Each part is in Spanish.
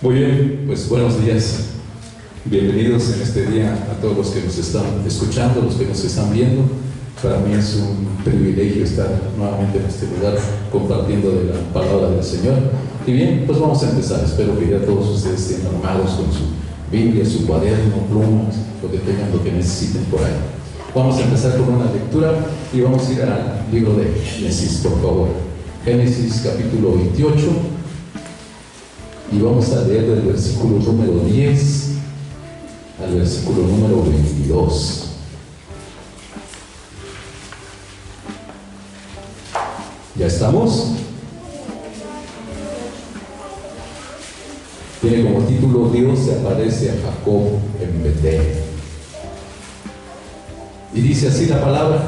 Muy bien, pues buenos días. Bienvenidos en este día a todos los que nos están escuchando, los que nos están viendo. Para mí es un privilegio estar nuevamente en este lugar compartiendo de la palabra del Señor. Y bien, pues vamos a empezar. Espero que ya todos ustedes estén armados con su Biblia, su cuaderno, plumas, lo que tengan, lo que necesiten por ahí. Vamos a empezar con una lectura y vamos a ir al libro de Génesis, por favor. Génesis capítulo 28. Y vamos a leer del versículo número 10 al versículo número 22. ¿Ya estamos? Tiene como título: Dios se aparece a Jacob en Betel. Y dice así la palabra: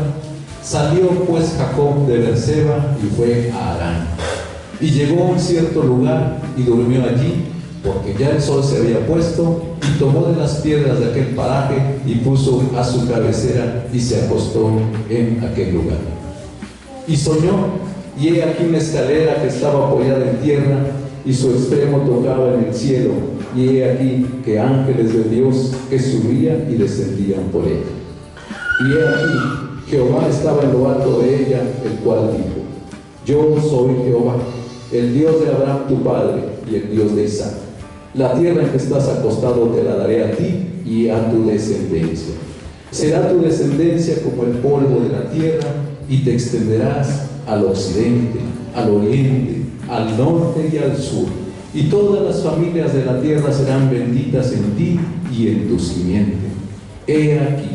Salió pues Jacob de Beerseba y fue a Harán. Y llegó a un cierto lugar y durmió allí, porque ya el sol se había puesto, y tomó de las piedras de aquel paraje y puso a su cabecera y se acostó en aquel lugar. Y soñó, y he aquí una escalera que estaba apoyada en tierra, y su extremo tocaba en el cielo, y he aquí que ángeles de Dios que subían y descendían por ella. Y he aquí Jehová estaba en lo alto de ella, el cual dijo: Yo soy Jehová, el Dios de Abraham tu padre y el Dios de Isaac. La tierra en que estás acostado te la daré a ti y a tu descendencia. Será tu descendencia como el polvo de la tierra, y te extenderás al occidente, al oriente, al norte y al sur. Y todas las familias de la tierra serán benditas en ti y en tu simiente. He aquí,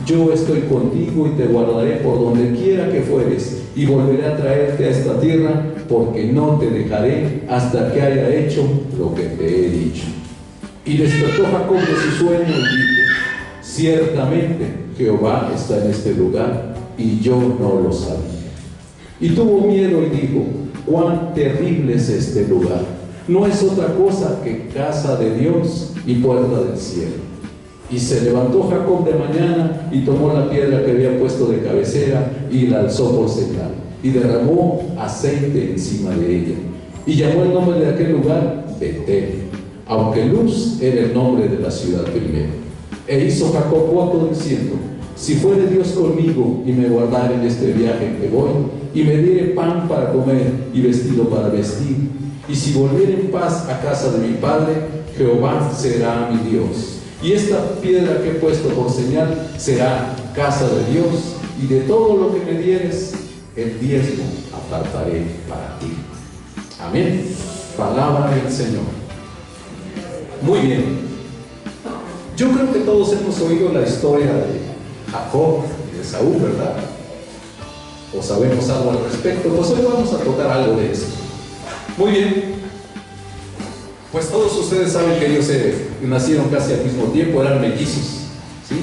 yo estoy contigo y te guardaré por donde quiera que fueres, y volveré a traerte a esta tierra, porque no te dejaré hasta que haya hecho lo que te he dicho. Y despertó Jacob de su sueño y dijo: Ciertamente Jehová está en este lugar, y yo no lo sabía. Y tuvo miedo y dijo: Cuán terrible es este lugar. No es otra cosa que casa de Dios y puerta del cielo. Y se levantó Jacob de mañana y tomó la piedra que había puesto de cabecera y la alzó por señal, y derramó aceite encima de ella, y llamó el nombre de aquel lugar Betel, aunque Luz era el nombre de la ciudad primero. E hizo Jacob voto diciendo: Si fuere Dios conmigo y me guardare en este viaje en que voy, y me diere pan para comer y vestido para vestir, y si volviere en paz a casa de mi padre, Jehová será mi Dios. Y esta piedra que he puesto por señal será casa de Dios, y de todo lo que me dieres, el diezmo apartaré para ti. Amén. Palabra del Señor. Muy bien. Yo creo que todos hemos oído la historia de Jacob y de Esaú, ¿verdad? ¿O sabemos algo al respecto? Pues hoy vamos a tocar algo de eso. Muy bien. Pues todos ustedes saben que ellos nacieron casi al mismo tiempo, eran mellizos, ¿sí?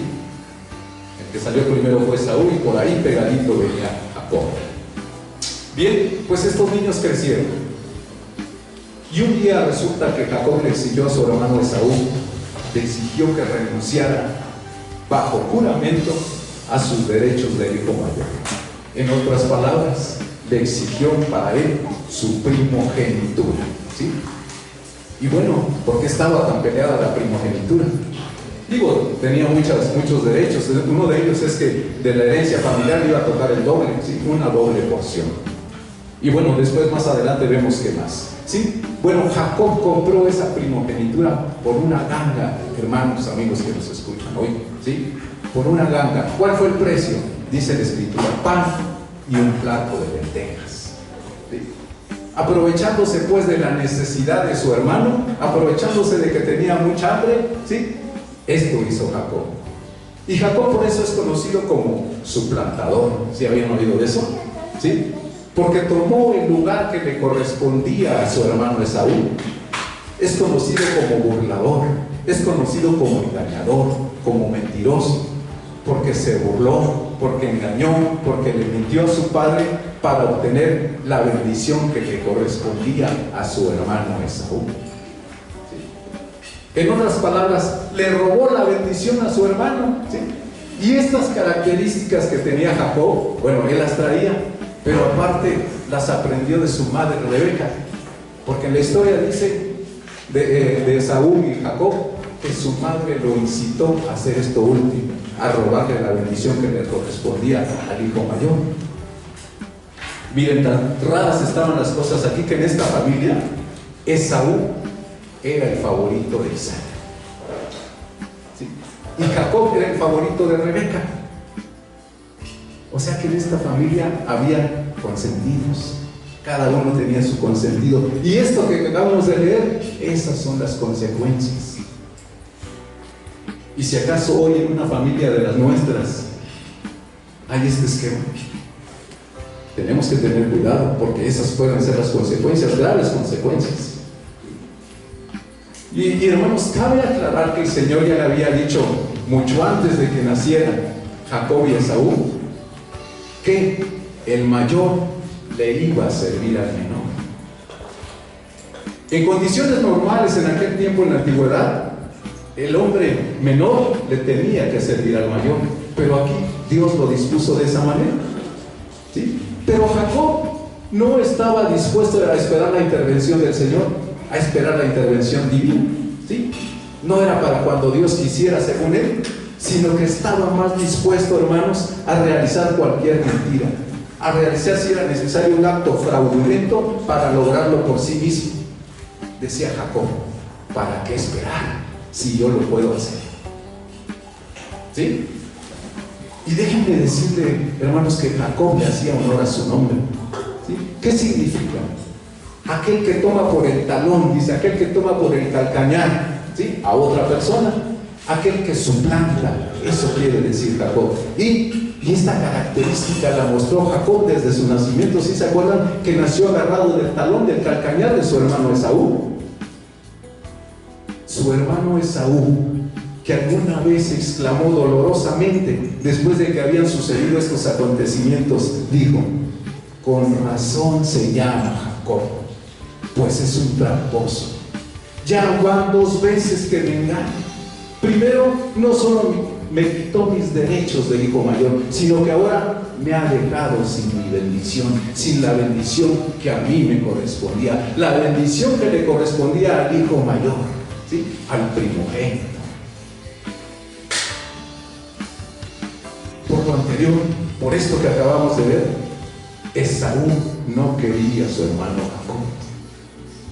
El que salió primero fue Esaú, y por ahí pegadito venía Jacob. Bien, pues estos niños crecieron. Y un día resulta que Jacob le exigió a su hermano Esaú, le exigió que renunciara bajo juramento a sus derechos de hijo mayor. En otras palabras, le exigió para él su primogenitura, ¿sí? Y bueno, ¿por qué estaba tan peleada la primogenitura? Digo, tenía muchos derechos. Uno de ellos es que de la herencia familiar iba a tocar el doble, ¿sí? Una doble porción. Y bueno, después más adelante vemos qué más, ¿sí? Bueno, Jacob compró esa primogenitura por una ganga, hermanos, amigos que nos escuchan hoy, ¿sí? Por una ganga. ¿Cuál fue el precio? Dice la Escritura: pan y un plato de lentejas, ¿sí? Aprovechándose pues de la necesidad de su hermano, aprovechándose de que tenía mucha hambre, ¿sí? Esto hizo Jacob. Y Jacob por eso es conocido como suplantador. ¿Sí habían oído de eso? ¿Sí? Porque tomó el lugar que le correspondía a su hermano Esaú. Es conocido como burlador, es conocido como engañador, como mentiroso, porque se burló, porque engañó, porque le mintió a su padre para obtener la bendición que le correspondía a su hermano Esaú. ¿Sí? En otras palabras, le robó la bendición a su hermano, ¿sí? Y estas características que tenía Jacob, bueno, él las traía, pero aparte las aprendió de su madre Rebeca, porque en la historia dice de Esaú y Jacob, que su madre lo incitó a hacer esto último, a robarle la bendición que le correspondía al hijo mayor. Miren, tan raras estaban las cosas aquí, que en esta familia Esaú era el favorito de Isaac, ¿sí? Y Jacob era el favorito de Rebeca. O sea que en esta familia había consentidos, cada uno tenía su consentido. Y esto que acabamos de leer, esas son las consecuencias. Y si acaso hoy en una familia de las nuestras hay este esquema, tenemos que tener cuidado, porque esas pueden ser las consecuencias, graves consecuencias. Y hermanos, cabe aclarar que el Señor ya le había dicho mucho antes de que nacieran Jacob y Esaú que el mayor le iba a servir al menor. En condiciones normales en aquel tiempo, en la antigüedad, el hombre menor le tenía que servir al mayor, pero aquí Dios lo dispuso de esa manera, ¿sí? Pero Jacob no estaba dispuesto a esperar la intervención del Señor, a esperar la intervención divina, ¿sí? No era para cuando Dios quisiera, según él, sino que estaba más dispuesto, hermanos, a realizar cualquier mentira, a realizar, si era necesario, un acto fraudulento para lograrlo por sí mismo. Decía Jacob: ¿para qué esperar si yo lo puedo hacer? ¿Sí? Y déjenme decirle, hermanos, que Jacob le hacía honor a su nombre, ¿sí? ¿Qué significa? Aquel que toma por el talón, dice, aquel que toma por el calcañar, ¿sí?, a otra persona, aquel que suplanta, eso quiere decir Jacob. Y esta característica la mostró Jacob desde su nacimiento. ¿Sí se acuerdan que nació agarrado del talón, del calcañar de su hermano Esaú? Su hermano Esaú, que alguna vez exclamó dolorosamente después de que habían sucedido estos acontecimientos, dijo: con razón se llama Jacob, pues es un tramposo. Ya van 2 veces que me engaña. Primero, no solo me quitó mis derechos de hijo mayor, sino que ahora me ha dejado sin mi bendición, sin la bendición que a mí me correspondía, la bendición que le correspondía al hijo mayor, ¿sí?, al primogénito. Por lo anterior, por esto que acabamos de ver, Esaú no quería a su hermano Jacob.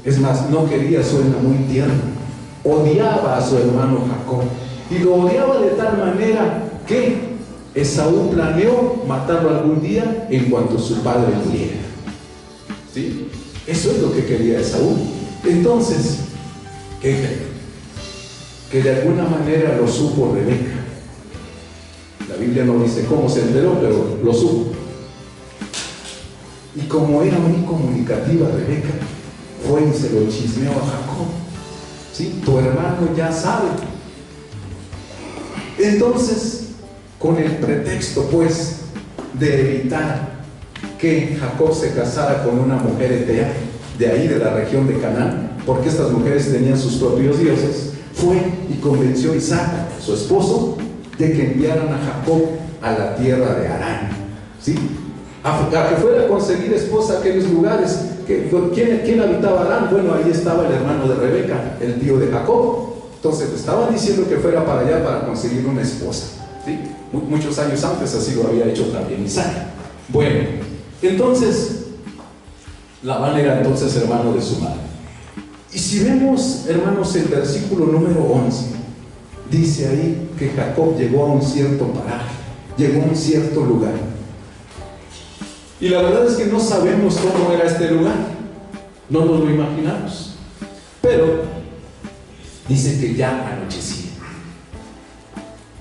Es más, no quería, suena muy tierno, odiaba a su hermano Jacob, y lo odiaba de tal manera que Esaú planeó matarlo algún día en cuanto su padre muriera, ¿sí? Eso es lo que quería Esaú. Entonces, ¿qué creen? Que de alguna manera lo supo Rebeca. La Biblia no dice cómo se enteró, pero lo supo. Y como era muy comunicativa Rebeca, fue y se lo chismeó a Jacob, ¿sí? Tu hermano ya sabe. Entonces, con el pretexto, pues, de evitar que Jacob se casara con una mujer etea, de ahí de la región de Canaán, porque estas mujeres tenían sus propios dioses, fue y convenció a Isaac, su esposo, de que enviaran a Jacob a la tierra de Harán, ¿sí?, a que fuera a conseguir esposa a aquellos lugares. ¿Quién habitaba Harán? Bueno, ahí estaba el hermano de Rebeca, el tío de Jacob. Entonces le estaban diciendo que fuera para allá para conseguir una esposa, ¿sí? Muchos años antes así lo había hecho también Isaac. Bueno, entonces Labán era entonces hermano de su madre. Y si vemos, hermanos, el versículo número 11, dice ahí que Jacob llegó a un cierto paraje, llegó a un cierto lugar. Y la verdad es que no sabemos cómo era este lugar, no nos lo imaginamos, pero dice que ya anochecía.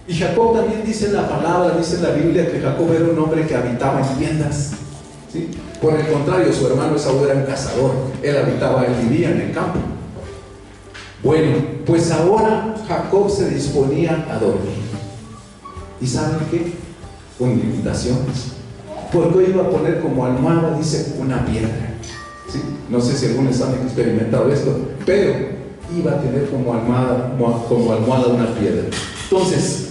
Y Jacob también dice en la palabra, dice en la Biblia, que Jacob era un hombre que habitaba en tiendas, ¿sí? Por el contrario, su hermano Esaú era un cazador, él vivía en el campo. Bueno, pues ahora Jacob se disponía a dormir. ¿Y saben qué? Con limitaciones. Porque hoy iba a poner como almohada, dice, una piedra, ¿sí? No sé si algunos han experimentado esto, pero iba a tener como almohada una piedra. Entonces,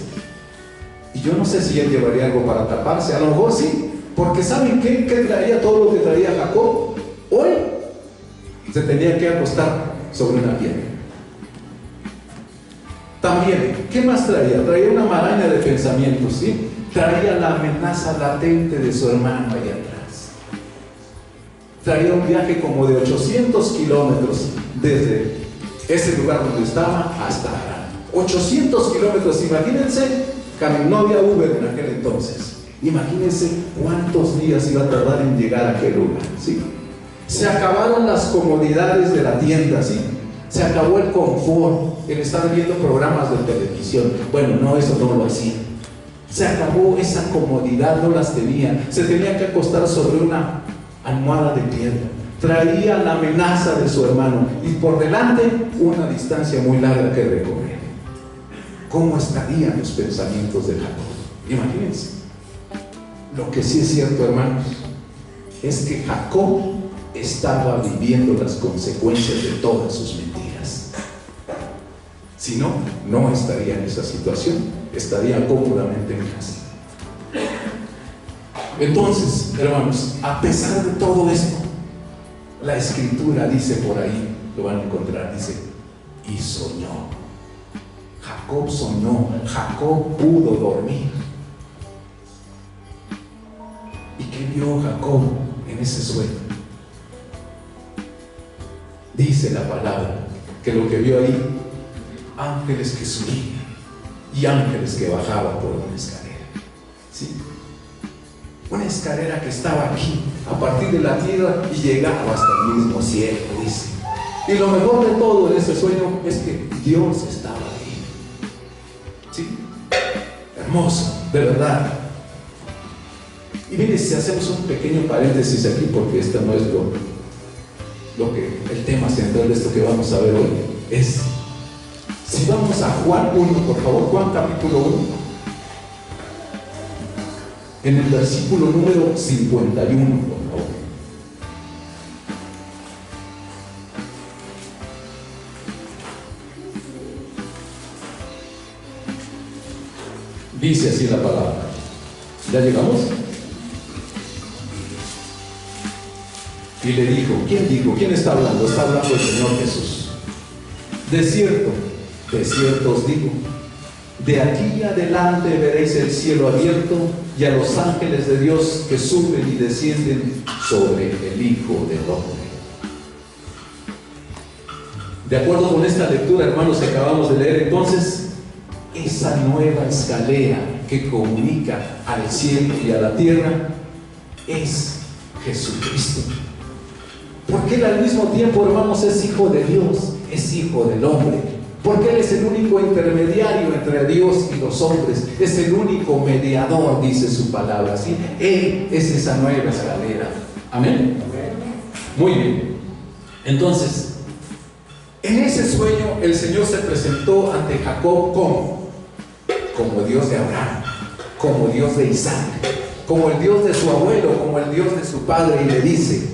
y yo no sé si él llevaría algo para taparse, a lo mejor sí, porque ¿saben qué traía todo lo que traía Jacob? Hoy se tenía que acostar sobre una piedra. También, ¿qué más traía? Traía una maraña de pensamientos, ¿sí? Traía la amenaza latente de su hermano ahí atrás. Traía un viaje como de 800 kilómetros desde ese lugar donde estaba hasta Harán. 800 kilómetros, imagínense, no había Uber en aquel entonces. Imagínense cuántos días iba a tardar en llegar a aquel lugar, ¿sí? Se acabaron las comodidades de la tienda, ¿sí? Se acabó el confort, el estar viendo programas de televisión. Bueno, no, eso no lo hacía. Se acabó esa comodidad, no las tenía. Se tenía que acostar sobre una almohada de piedra. Traía la amenaza de su hermano y por delante una distancia muy larga que recorrer. ¿Cómo estarían los pensamientos de Jacob? Imagínense. Lo que sí es cierto, hermanos, es que Jacob estaba viviendo las consecuencias de todas sus mentiras. Si no, no estaría en esa situación, estaría cómodamente en casa. Entonces, hermanos, a pesar de todo esto, la Escritura dice por ahí, lo van a encontrar, dice, y soñó. Jacob soñó, Jacob pudo dormir. ¿Y qué vio Jacob en ese sueño? Dice la palabra que lo que vio ahí, ángeles que subían y ángeles que bajaban por una escalera, ¿sí? Una escalera que estaba aquí, a partir de la tierra, y llegaba hasta el mismo cielo, dice. Y lo mejor de todo en ese sueño es que Dios estaba ahí, ¿sí? Hermoso, de verdad. Y miren, si hacemos un pequeño paréntesis aquí, porque esto no es el tema central de esto que vamos a ver hoy, es, si vamos a Juan 1, por favor, Juan capítulo 1, en el versículo número 51, por favor. Dice así la palabra. ¿Ya llegamos? Y le dijo, ¿quién dijo? ¿Quién está hablando? Está hablando el Señor Jesús. De cierto os digo, de aquí adelante veréis el cielo abierto y a los ángeles de Dios que suben y descienden sobre el Hijo del Hombre. De acuerdo con esta lectura, hermanos, que acabamos de leer, entonces, esa nueva escalera que comunica al cielo y a la tierra es Jesucristo. Porque Él al mismo tiempo, hermanos, es Hijo de Dios, es Hijo del Hombre. Porque Él es el único intermediario entre Dios y los hombres, es el único mediador, dice su palabra, ¿sí? Él es esa nueva escalera. ¿Amén? Muy bien. Entonces, en ese sueño el Señor se presentó ante Jacob como Dios de Abraham, como Dios de Isaac, como el Dios de su abuelo, como el Dios de su padre, y le dice: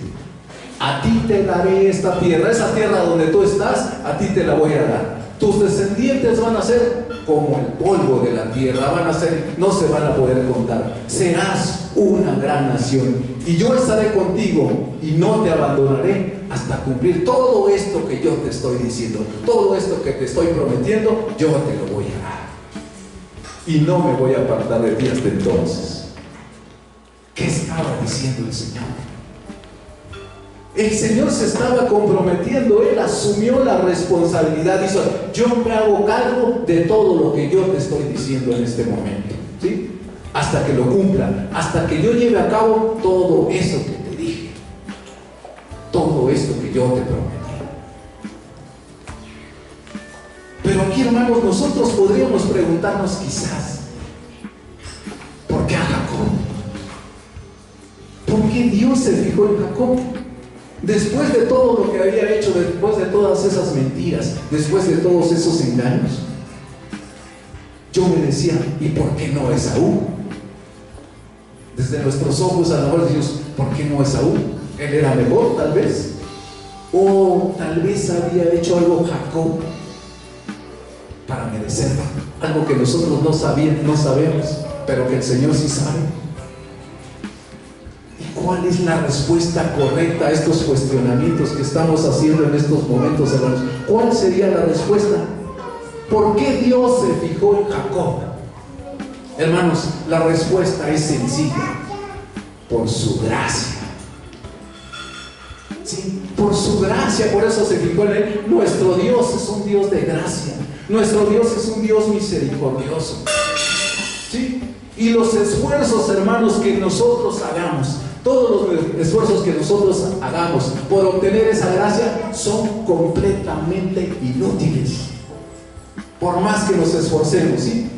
a ti te daré esta tierra, esa tierra donde tú estás, a ti te la voy a dar. Tus descendientes van a ser como el polvo de la tierra, van a ser, no se van a poder contar. Serás una gran nación y yo estaré contigo y no te abandonaré hasta cumplir todo esto que yo te estoy diciendo, todo esto que te estoy prometiendo, yo te lo voy a dar. Y no me voy a apartar de ti hasta entonces. ¿Qué estaba diciendo el Señor? El Señor se estaba comprometiendo, Él asumió la responsabilidad, dijo: yo me hago cargo de todo lo que yo te estoy diciendo en este momento, ¿sí? Hasta que lo cumpla, hasta que yo lleve a cabo todo eso que te dije, todo esto que yo te prometí. Pero aquí, hermanos, nosotros podríamos preguntarnos quizás: ¿por qué a Jacob? ¿Por qué Dios se fijó en Jacob? Después de todo lo que había hecho, después de todas esas mentiras, después de todos esos engaños, yo me decía: ¿y por qué no Esaú? Desde nuestros ojos a lo mejor decimos: ¿por qué no Esaú? Él era mejor, tal vez. O tal vez había hecho algo Jacob para merecerlo, algo que nosotros no sabemos, pero que el Señor sí sabe. ¿Cuál es la respuesta correcta a estos cuestionamientos que estamos haciendo en estos momentos, hermanos? ¿Cuál sería la respuesta? ¿Por qué Dios se fijó en Jacob? Hermanos, la respuesta es sencilla: por su gracia. ¿Sí? Por su gracia, por eso se fijó en él. Nuestro Dios es un Dios de gracia. Nuestro Dios es un Dios misericordioso. ¿Sí? Y los esfuerzos, hermanos, que nosotros hagamos, todos los esfuerzos que nosotros hagamos por obtener esa gracia son completamente inútiles, por más que nos esforcemos, ¿sí?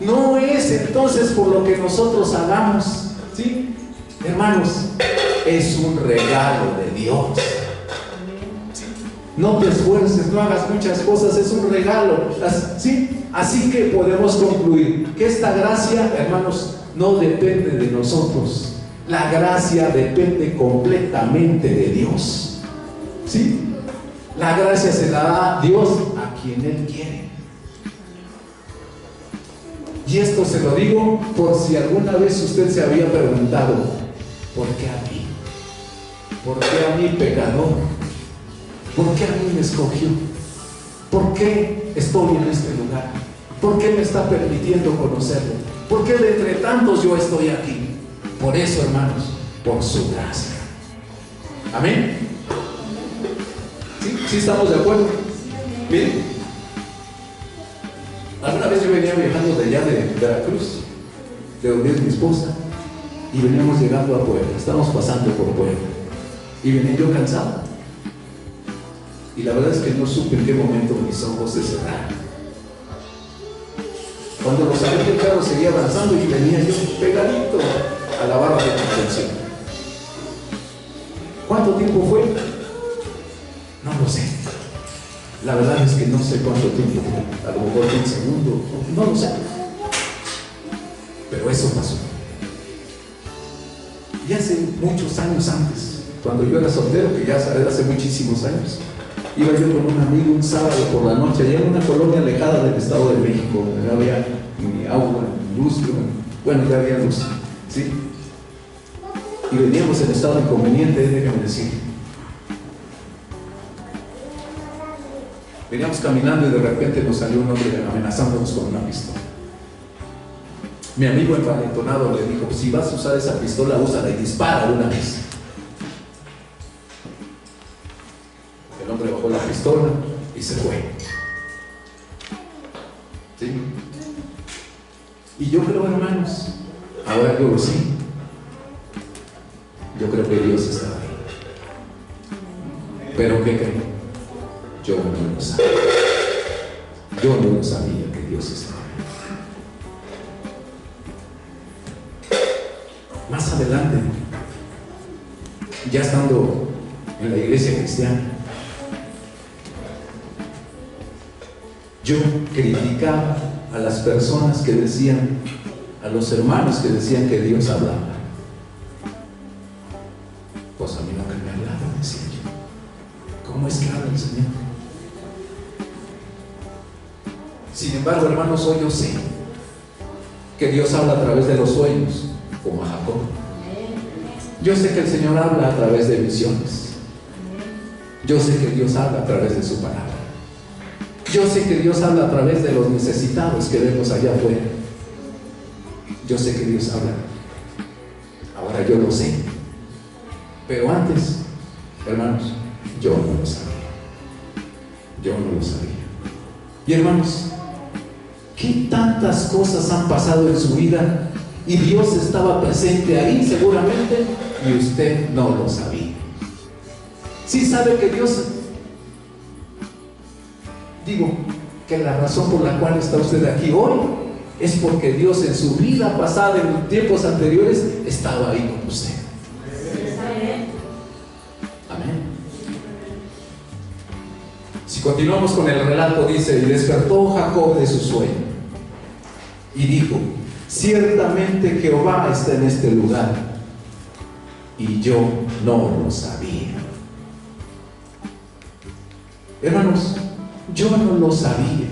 No es entonces por lo que nosotros hagamos, ¿sí? Hermanos, es un regalo de Dios. ¿Sí? No te esfuerces, no hagas muchas cosas, es un regalo, ¿sí? Así que podemos concluir que esta gracia, hermanos, no depende de nosotros. La gracia depende completamente de Dios. ¿Sí? La gracia se la da Dios a quien Él quiere. Y esto se lo digo por si alguna vez usted se había preguntado: ¿por qué a mí? ¿Por qué a mí, pecador? ¿Por qué a mí me escogió? ¿Por qué estoy en este lugar? ¿Por qué me está permitiendo conocerlo? ¿Por qué de entre tantos yo estoy aquí? Por eso, hermanos, por su gracia. ¿Amén? ¿Sí? ¿Sí estamos de acuerdo? Bien. Alguna vez yo venía viajando de allá de Veracruz, de donde es mi esposa, y veníamos llegando a Puebla. Estábamos pasando por Puebla y venía yo cansado, y la verdad es que no supe en qué momento mis ojos se cerraron. Cuando lo salí del carro seguía avanzando y venía yo pegadito a la barra de contención. ¿Cuánto tiempo fue? No lo sé. La verdad es que no sé cuánto tiempo fue. A lo mejor 10 segundos, no lo sé. Pero eso pasó. Y hace muchos años antes, cuando yo era soltero, que ya hace muchísimos años, iba yo con un amigo un sábado por la noche, allá en una colonia alejada del Estado de México, donde no había ni agua, ni luz, bueno, ya había luz, ¿sí? Y veníamos en estado inconveniente, déjame decir. Veníamos caminando y de repente nos salió un hombre amenazándonos con una pistola. Mi amigo envalentonado le dijo: si vas a usar esa pistola, úsala y dispara una vez. El hombre bajó la pistola y se fue. ¿Sí? Y yo creo, hermanos, ahora yo lo sé, yo creo que Dios estaba ahí. ¿Pero qué creo? Yo no lo sabía. Yo no lo sabía que Dios estaba ahí. Más adelante, ya estando en la iglesia cristiana, yo criticaba a las personas que decían, a los hermanos que decían que Dios hablaba. Pues a mí no me hablaba, decía yo. ¿Cómo es que habla el Señor? Sin embargo, hermanos, hoy yo sé que Dios habla a través de los sueños, como a Jacob. Yo sé que el Señor habla a través de visiones. Yo sé que Dios habla a través de su palabra. Yo sé que Dios habla a través de los necesitados que vemos allá afuera. Yo sé que Dios habla. Ahora yo lo sé. Pero antes, hermanos, yo no lo sabía. Yo no lo sabía. Y hermanos, ¿qué tantas cosas han pasado en su vida y Dios estaba presente ahí seguramente y usted no lo sabía? Sí sabe que Dios... Digo que la razón por la cual está usted aquí hoy es porque Dios en su vida pasada, en tiempos anteriores, estaba ahí con usted. Amén. Si continuamos con el relato, dice: y despertó Jacob de su sueño y dijo: ciertamente Jehová está en este lugar y yo no lo sabía. Hermanos, yo no lo sabía.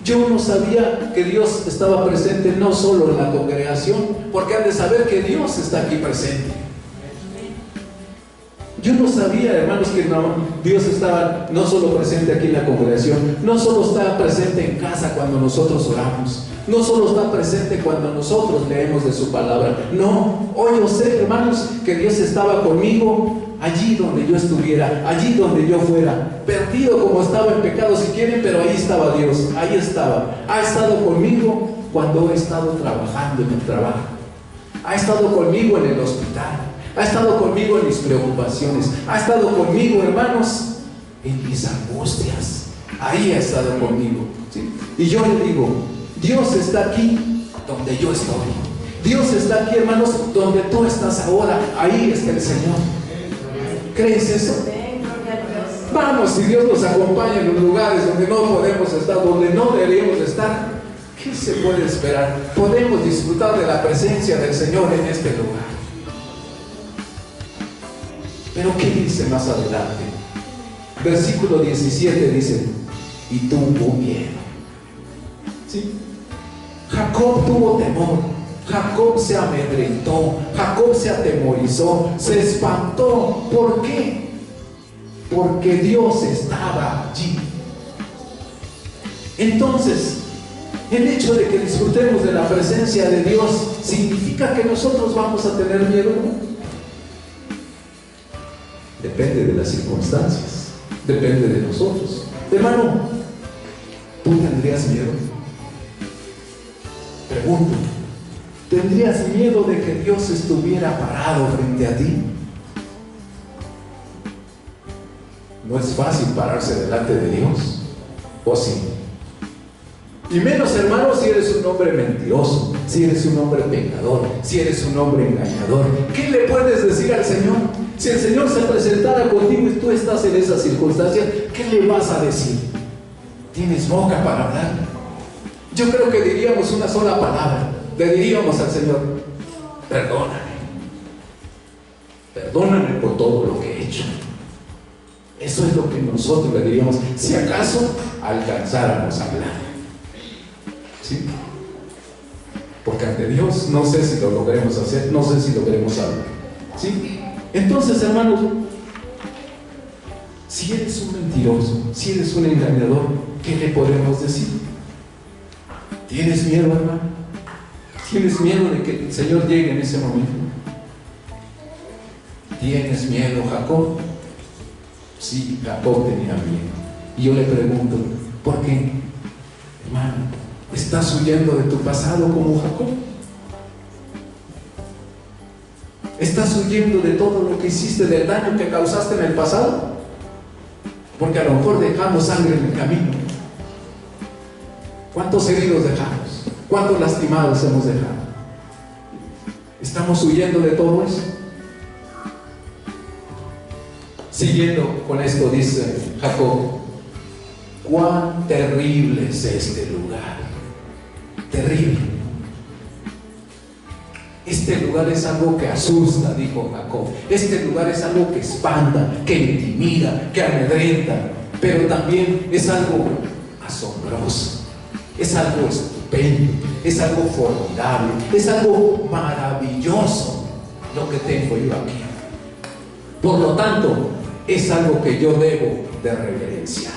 Yo no sabía que Dios estaba presente no solo en la congregación, porque han de saber que Dios está aquí presente. Yo no sabía, hermanos, que Dios estaba no solo presente aquí en la congregación, no solo estaba presente en casa cuando nosotros oramos, no solo está presente cuando nosotros leemos de su palabra. No, hoy yo sé, hermanos, que Dios estaba conmigo allí donde yo estuviera, allí donde yo fuera, perdido como estaba en pecado si quieren, pero ahí estaba Dios, ahí estaba. Ha estado conmigo cuando he estado trabajando en el trabajo, ha estado conmigo en el hospital, ha estado conmigo en mis preocupaciones, ha estado conmigo, hermanos, en mis angustias. Ahí ha estado conmigo, ¿sí? Y yo le digo, Dios está aquí donde yo estoy. Dios está aquí, hermanos, donde tú estás ahora. Ahí está el Señor. ¿Crees eso? Vamos, si Dios nos acompaña en los lugares donde no podemos estar, donde no deberíamos estar, ¿qué se puede esperar? Podemos disfrutar de la presencia del Señor en este lugar. Pero ¿qué dice más adelante? Versículo 17 dice, y tuvo miedo. ¿Sí? Jacob tuvo temor, Jacob se amedrentó, Jacob se atemorizó, se espantó. ¿Por qué? Porque Dios estaba allí. Entonces, el hecho de que disfrutemos de la presencia de Dios significa que nosotros vamos a tener miedo, ¿no? Depende de las circunstancias, depende de nosotros. Hermano, ¿tú tendrías miedo? Pregunto, ¿tendrías miedo de que Dios estuviera parado frente a ti? No es fácil pararse delante de Dios, ¿o sí? Y menos, hermano, si eres un hombre mentiroso, si eres un hombre pecador, si eres un hombre engañador. ¿Qué le puedes decir al Señor? Si el Señor se presentara contigo y tú estás en esa circunstancia, ¿qué le vas a decir? ¿Tienes boca para hablar? Yo creo que diríamos una sola palabra. Le diríamos al Señor, perdóname. Perdóname por todo lo que he hecho. Eso es lo que nosotros le diríamos, si acaso alcanzáramos a hablar. ¿Sí? Porque ante Dios no sé si lo logremos hacer, no sé si logremos hablar. ¿Sí? Entonces, hermanos, si eres un mentiroso, si eres un engañador, ¿qué le podemos decir? ¿Tienes miedo, hermano? ¿Tienes miedo de que el Señor llegue en ese momento? ¿Tienes miedo, Jacob? Sí, Jacob tenía miedo. Y yo le pregunto, ¿por qué? Hermano, ¿estás huyendo de tu pasado como Jacob? ¿Estás huyendo de todo lo que hiciste, del daño que causaste en el pasado? Porque a lo mejor dejamos sangre en el camino. ¿Cuántos heridos dejamos? ¿Cuántos lastimados hemos dejado? ¿Estamos huyendo de todo eso? Siguiendo con esto, dice Jacob, cuán terrible es este lugar. Terrible. Este lugar es algo que asusta, dijo Jacob. Este lugar es algo que espanta, que intimida, que amedrenta, pero también es algo asombroso, es algo estupendo, es algo formidable, es algo maravilloso lo que tengo yo aquí. Por lo tanto, es algo que yo debo de reverenciar,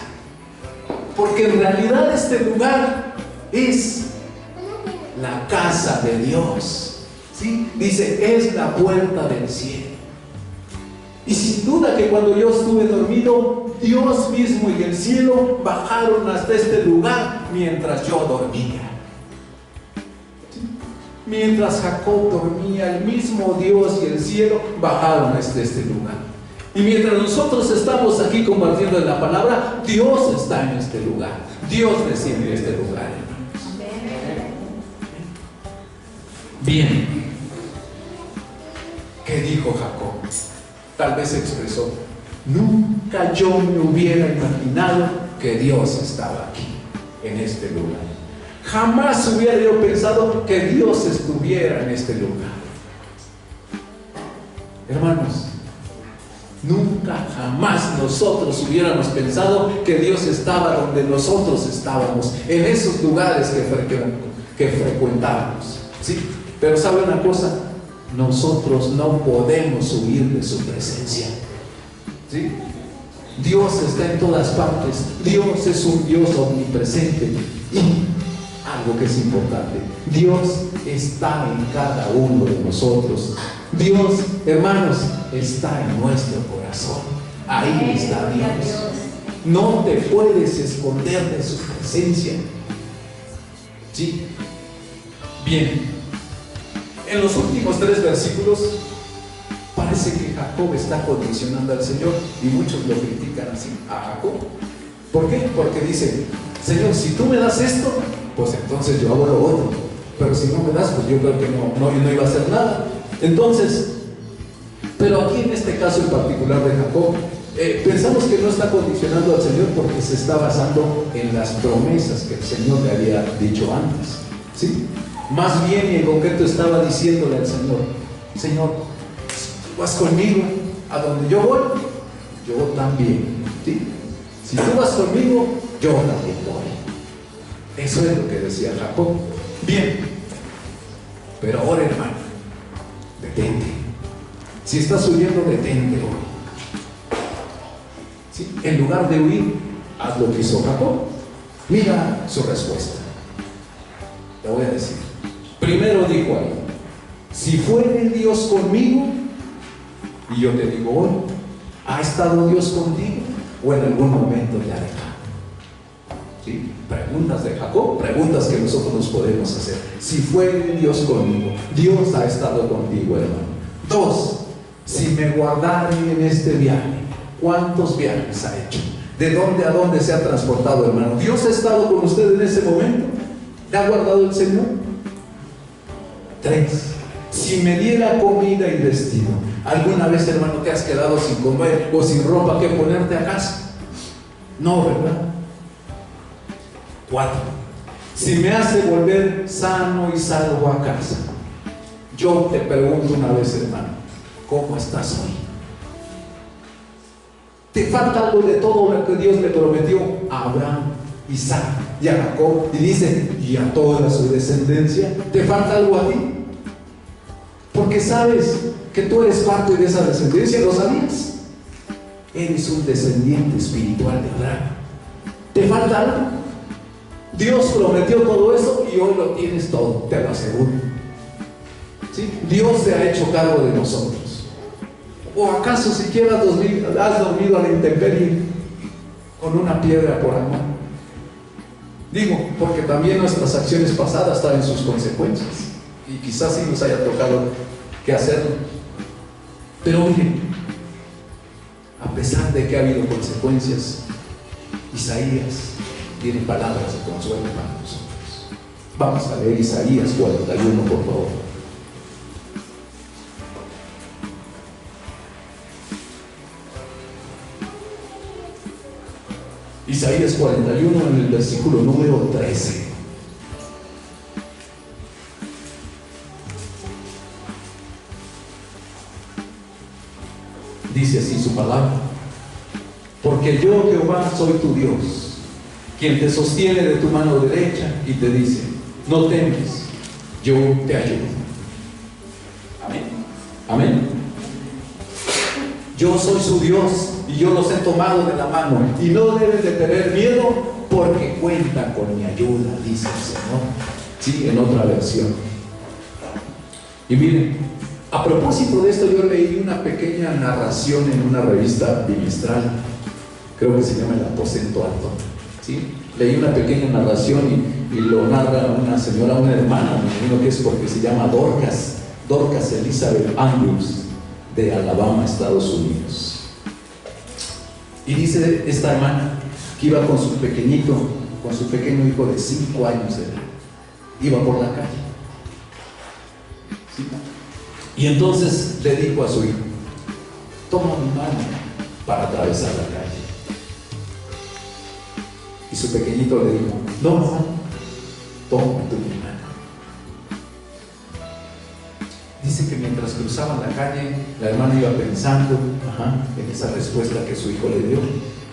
porque en realidad este lugar es la casa de Dios. ¿Sí? Dice, es la puerta del cielo. Y sin duda que cuando yo estuve dormido, Dios mismo y el cielo bajaron hasta este lugar mientras yo dormía. ¿Sí? Mientras Jacob dormía, el mismo Dios y el cielo bajaron hasta este lugar. Y mientras nosotros estamos aquí compartiendo la palabra, Dios está en este lugar. Dios desciende en este lugar, hermanos. Bien. ¿Qué dijo Jacob? Tal vez expresó, nunca yo me hubiera imaginado que Dios estaba aquí, en este lugar. Jamás hubiera yo pensado que Dios estuviera en este lugar. Hermanos, nunca jamás nosotros hubiéramos pensado que Dios estaba donde nosotros estábamos, en esos lugares que frecuentábamos. ¿Sí? Pero ¿sabe una cosa? Nosotros no podemos huir de su presencia. ¿sí? Dios está en todas partes. Dios es un Dios omnipresente. Y algo que es importante, Dios está en cada uno de nosotros. Dios, hermanos, está en nuestro corazón. Ahí está Dios. No te puedes esconder de su presencia. ¿Sí? Bien. En los últimos 3 versículos parece que Jacob está condicionando al Señor, y muchos lo critican así a Jacob. ¿Por qué? Porque dice: Señor, si tú me das esto, pues entonces yo hago lo otro, pero si no me das, pues yo creo que no iba a hacer nada. Entonces, pero aquí en este caso en particular de Jacob, pensamos que no está condicionando al Señor porque se está basando en las promesas que el Señor le había dicho antes, ¿sí? Más bien, y en concreto, estaba diciéndole al Señor: Señor, tú vas conmigo a donde yo voy, yo también, ¿sí? Si tú vas conmigo, yo también voy. Eso es lo que decía Jacob. Bien, pero ahora, hermano, detente. Si estás huyendo, detente hoy. ¿Sí? En lugar de huir, haz lo que hizo Jacob. Mira su respuesta. Te voy a decir. Primero dijo ahí: si fuere Dios conmigo, y yo te digo hoy, ¿ha estado Dios contigo o en algún momento te ha dejado? ¿Sí? Preguntas de Jacob, preguntas que nosotros nos podemos hacer. Si fuere Dios conmigo, Dios ha estado contigo, hermano. 2, si me guardare en este viaje. ¿Cuántos viajes ha hecho? ¿De dónde a dónde se ha transportado, hermano? ¿Dios ha estado con usted en ese momento? ¿Le ha guardado el Señor? 3, si me diera comida y vestido. ¿Alguna vez, hermano, te has quedado sin comer o sin ropa que ponerte a casa? No, ¿verdad? 4, si me hace volver sano y salvo a casa. Yo te pregunto una vez, hermano, ¿cómo estás hoy? ¿Te falta algo de todo lo que Dios le prometió a Abraham, Isaac y a Jacob? Y dice: y a toda su descendencia. ¿Te falta algo a ti? Porque sabes que tú eres parte de esa descendencia. ¿Lo sabías? Eres un descendiente espiritual de Abraham. ¿Te falta algo? Dios prometió todo eso y hoy lo tienes todo, te lo aseguro. ¿Sí? Dios te ha hecho cargo de nosotros. ¿O acaso siquiera has dormido a la intemperie con una piedra por amor? Digo, porque también nuestras acciones pasadas traen sus consecuencias, y quizás sí nos haya tocado que hacerlo. Pero miren, a pesar de que ha habido consecuencias, Isaías tiene palabras de consuelo para nosotros. Vamos a leer Isaías 41, por favor. Isaías 41, en el versículo número 13. Dice así su palabra: porque yo, Jehová, soy tu Dios, quien te sostiene de tu mano derecha y te dice: no temes, yo te ayudo. Amén. Amén. Yo soy su Dios y yo los he tomado de la mano, y no deben de tener miedo porque cuentan con mi ayuda, dice el Señor. Sí, en otra versión. Y miren, a propósito de esto, yo leí una pequeña narración en una revista bimestral, creo que se llama El Aposento Alto. ¿Sí? Leí una pequeña narración y lo narra una señora, una hermana, me imagino que es porque se llama Dorcas Elizabeth Andrews, de Alabama, Estados Unidos. Y dice esta hermana que iba con su pequeño hijo de 5 años de edad. Iba por la calle. ¿Sí? Y entonces le dijo a su hijo: toma mi mano para atravesar la calle. Y su pequeñito le dijo: no, mamá, toma tú mi mano. Dice que mientras cruzaban la calle, la hermana iba pensando en esa respuesta que su hijo le dio.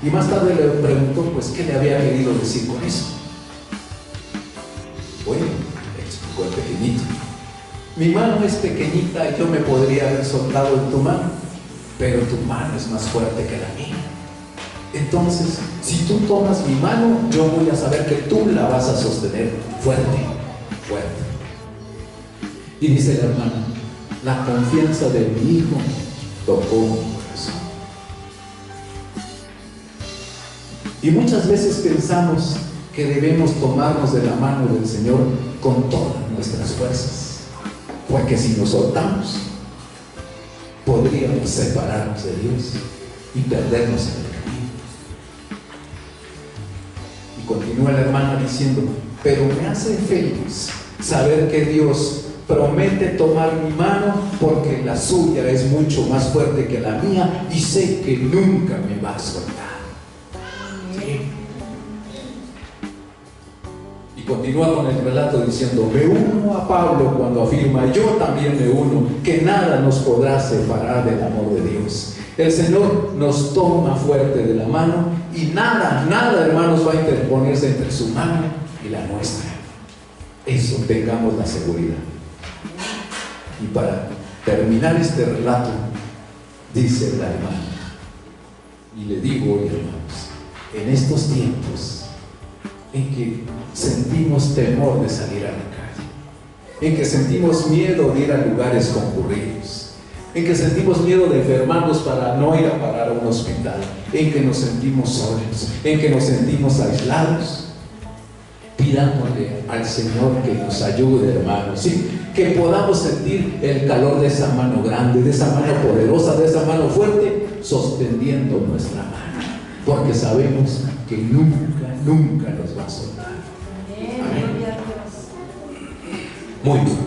Y más tarde le preguntó, pues, ¿qué le había querido decir con eso? Bueno, le explicó el pequeñito: mi mano es pequeñita y yo me podría haber soltado en tu mano, pero tu mano es más fuerte que la mía. Entonces, si tú tomas mi mano, yo voy a saber que tú la vas a sostener fuerte, fuerte. Y dice la hermana, la confianza de mi hijo tocó mi corazón. Y muchas veces pensamos que debemos tomarnos de la mano del Señor con todas nuestras fuerzas, porque si nos soltamos, podríamos separarnos de Dios y perdernos en el camino. Y continúa la hermana diciendo, pero me hace feliz saber que Dios promete tomar mi mano, porque la suya es mucho más fuerte que la mía y sé que nunca me va a soltar. ¿Sí? Y continúa con el relato diciendo, me uno a Pablo cuando afirma, yo también me uno, que nada nos podrá separar del amor de Dios. El Señor nos toma fuerte de la mano y nada, hermanos, va a interponerse entre su mano y la nuestra. Eso, tengamos la seguridad. Y para terminar este relato, dice la hermana, y le digo hoy, hermanos, en estos tiempos en que sentimos temor de salir a la calle, en que sentimos miedo de ir a lugares concurridos, en que sentimos miedo de enfermarnos para no ir a parar a un hospital, en que nos sentimos solos, en que nos sentimos aislados, pidámosle al Señor que nos ayude, hermanos, ¿sí? Que podamos sentir el calor de esa mano grande, de esa mano poderosa, de esa mano fuerte, sosteniendo nuestra mano, porque sabemos que nunca nos va a soltar. Amén. Muy bien.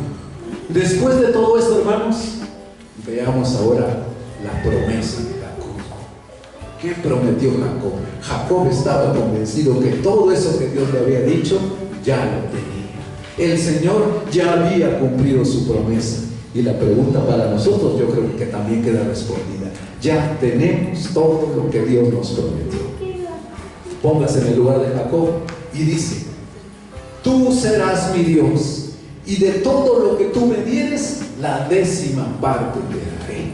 Después de todo esto, hermanos, veamos ahora la promesa de Jacob. ¿Qué prometió Jacob? Jacob estaba convencido que todo eso que Dios le había dicho ya lo tenía. El Señor ya había cumplido su promesa. Y la pregunta para nosotros, yo creo que también queda respondida. Ya tenemos todo lo que Dios nos prometió. Póngase en el lugar de Jacob y dice, tú serás mi Dios, y de todo lo que tú me dieres, la 10ª parte te daré.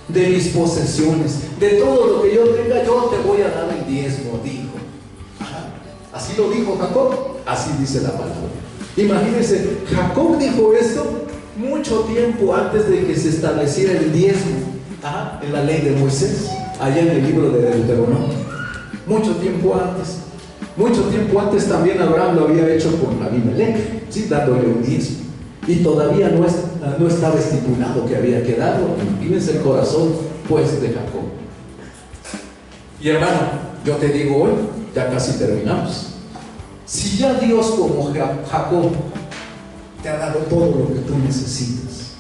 De mis posesiones, de todo lo que yo tenga, yo te voy a dar el 10, dijo. Así lo dijo Jacob, así dice la palabra. Imagínense, Jacob dijo esto mucho tiempo antes de que se estableciera el 10 en la ley de Moisés, allá en el libro de Deuteronomio. Mucho tiempo antes también Abraham lo había hecho con Abimelech, ¿sí? Dándole un 10. Y todavía no estaba estipulado que había quedado. Imagínense el corazón pues de Jacob. Y hermano, yo te digo hoy, ya casi terminamos. Si ya Dios como Jacob te ha dado todo lo que tú necesitas,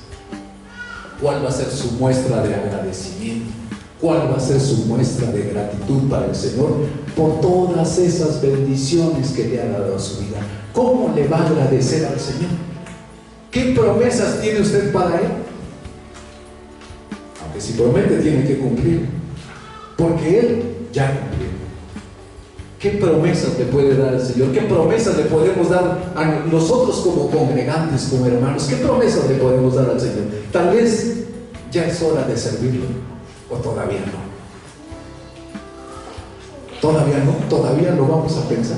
¿cuál va a ser su muestra de agradecimiento? ¿Cuál va a ser su muestra de gratitud para el Señor por todas esas bendiciones que le ha dado a su vida? ¿Cómo le va a agradecer al Señor? ¿Qué promesas tiene usted para Él? Aunque si promete, tiene que cumplir, porque Él ya cumplió. ¿Qué promesas le puede dar al Señor? ¿Qué promesas le podemos dar a nosotros como congregantes, como hermanos? ¿Qué promesas le podemos dar al Señor? Tal vez ya es hora de servirlo, o todavía no. Todavía lo vamos a pensar.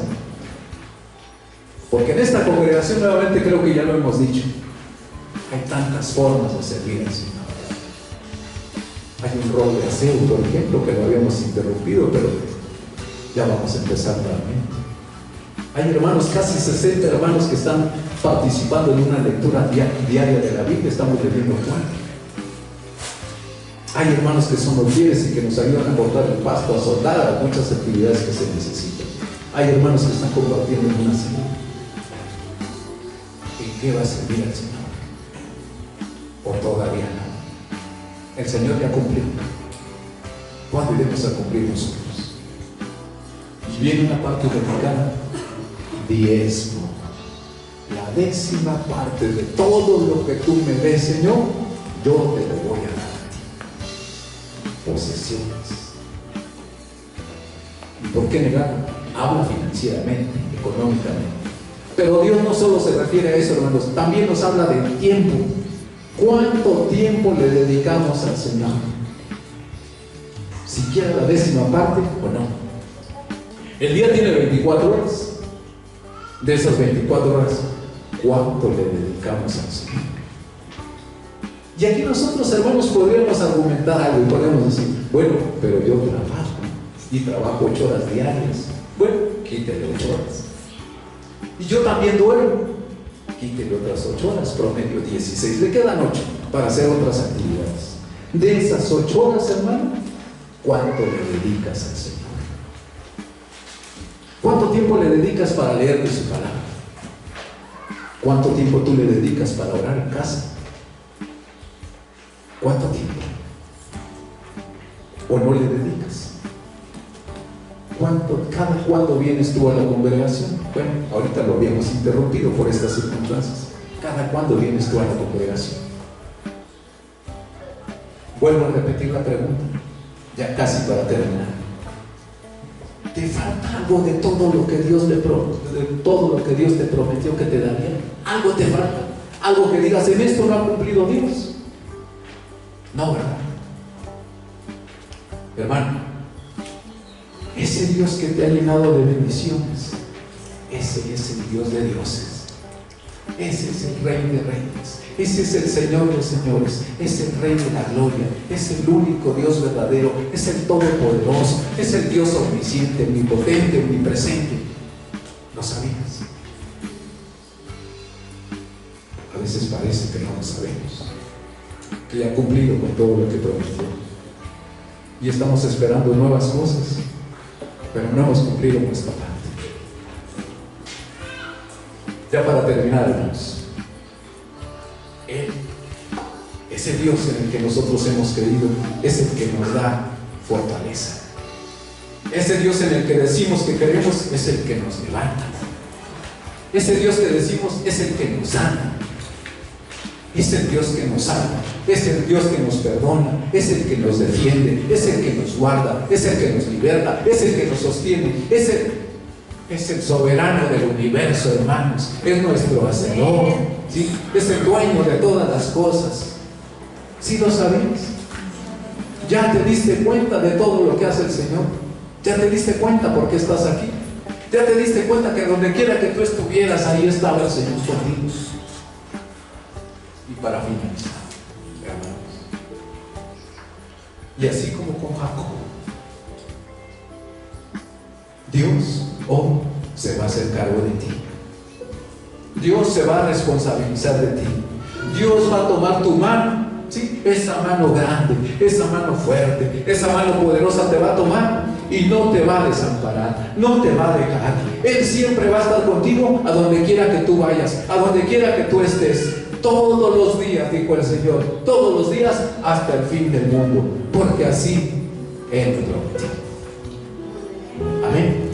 Porque en esta congregación, nuevamente creo que ya lo hemos dicho, hay tantas formas de servir al Señor. Hay un rol de aseo, por ejemplo, que lo habíamos interrumpido, pero ya vamos a empezar nuevamente. Hay hermanos, casi 60 hermanos que están participando en una lectura diaria de la Biblia. Estamos leyendo Juan. Hay hermanos que son fieles y que nos ayudan a cortar el pasto, a soldar, a muchas actividades que se necesitan. Hay hermanos que están compartiendo en una cena. ¿En qué va a servir al Señor? ¿O todavía no? El Señor ya cumplió. ¿Cuándo iremos a cumplir nosotros? Y viene una parte dedicada, diezmo, la 10ª parte de todo lo que tú me des, Señor, yo te lo voy a dar a ti. Posesiones. ¿Y por qué negarlo? Habla financieramente, económicamente. Pero Dios no solo se refiere a eso, hermanos, también nos habla del tiempo. ¿Cuánto tiempo le dedicamos al Señor? siquiera la 10ª parte o no. El día tiene 24 horas. De esas 24 horas, ¿cuánto le dedicamos al Señor? Y aquí nosotros, hermanos, podríamos argumentar algo y podríamos decir, bueno, pero yo trabajo y trabajo 8 horas diarias. Bueno, quítele 8 horas. Y yo también duermo, quítele otras 8 horas, promedio 16. Le quedan 8 para hacer otras actividades. De esas 8 horas, hermano, ¿cuánto le dedicas al Señor? ¿Cuánto tiempo le dedicas para leer de su palabra? ¿Cuánto tiempo tú le dedicas para orar en casa? ¿Cuánto tiempo? ¿O no le dedicas? ¿Cada cuándo vienes tú a la congregación? Bueno, ahorita lo habíamos interrumpido por estas circunstancias. ¿Cada cuándo vienes tú a la congregación? Vuelvo a repetir la pregunta, ya casi para terminar. ¿Te falta algo de todo lo que Dios te prometió que te daría? ¿Algo te falta? ¿Algo que digas, en esto no ha cumplido Dios? No, ¿verdad? Hermano, ese Dios que te ha llenado de bendiciones, ese es el Dios de dioses. Ese es el Rey de reyes. Ese es el Señor de señores. Es el Rey de la gloria. Es el único Dios verdadero. Es el Todopoderoso. Es el Dios omnisciente, omnipotente, omnipresente. ¿Lo sabías? A veces parece que no lo sabemos, que ya ha cumplido con todo lo que prometió y estamos esperando nuevas cosas, pero no hemos cumplido nuestra parte. Ya para terminar, hermanos, Él, ese Dios en el que nosotros hemos creído, es el que nos da fortaleza. Ese Dios en el que decimos que queremos, es el que nos levanta. Ese Dios que decimos es el que nos sana. Es el Dios que nos salva, es el Dios que nos perdona, es el que nos defiende, es el que nos guarda, es el que nos liberta, es el que nos sostiene, es el soberano del universo, hermanos. Es nuestro hacedor, ¿sí? Es el dueño de todas las cosas. ¿Sí lo sabías? ¿Ya te diste cuenta de todo lo que hace el Señor? ¿Ya te diste cuenta por qué estás aquí? ¿Ya te diste cuenta que donde quiera que tú estuvieras, ahí estaba el Señor contigo? Y para finalizar, hermanos, y así como con Jacob, Dios hoy se va a hacer cargo de ti. Dios se va a responsabilizar de ti. Dios va a tomar tu mano, ¿sí? Esa mano grande, esa mano fuerte, esa mano poderosa te va a tomar y no te va a desamparar, no te va a dejar. Él siempre va a estar contigo a donde quiera que tú vayas, a donde quiera que tú estés. Todos los días, dijo el Señor, todos los días hasta el fin del mundo, porque así Él lo prometió. Amén.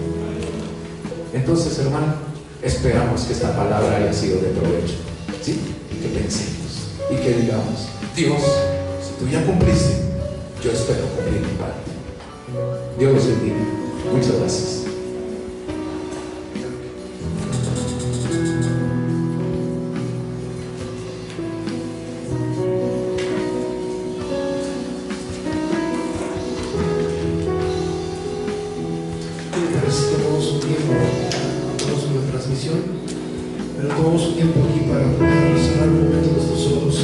Entonces, hermano, esperamos que esta palabra haya sido de provecho, ¿sí? Y que pensemos y que digamos, Dios, si tú ya cumpliste, yo espero cumplir mi parte. Dios los bendiga. Muchas gracias. Pero tomamos un tiempo aquí para cerrar un momento nuestros ojos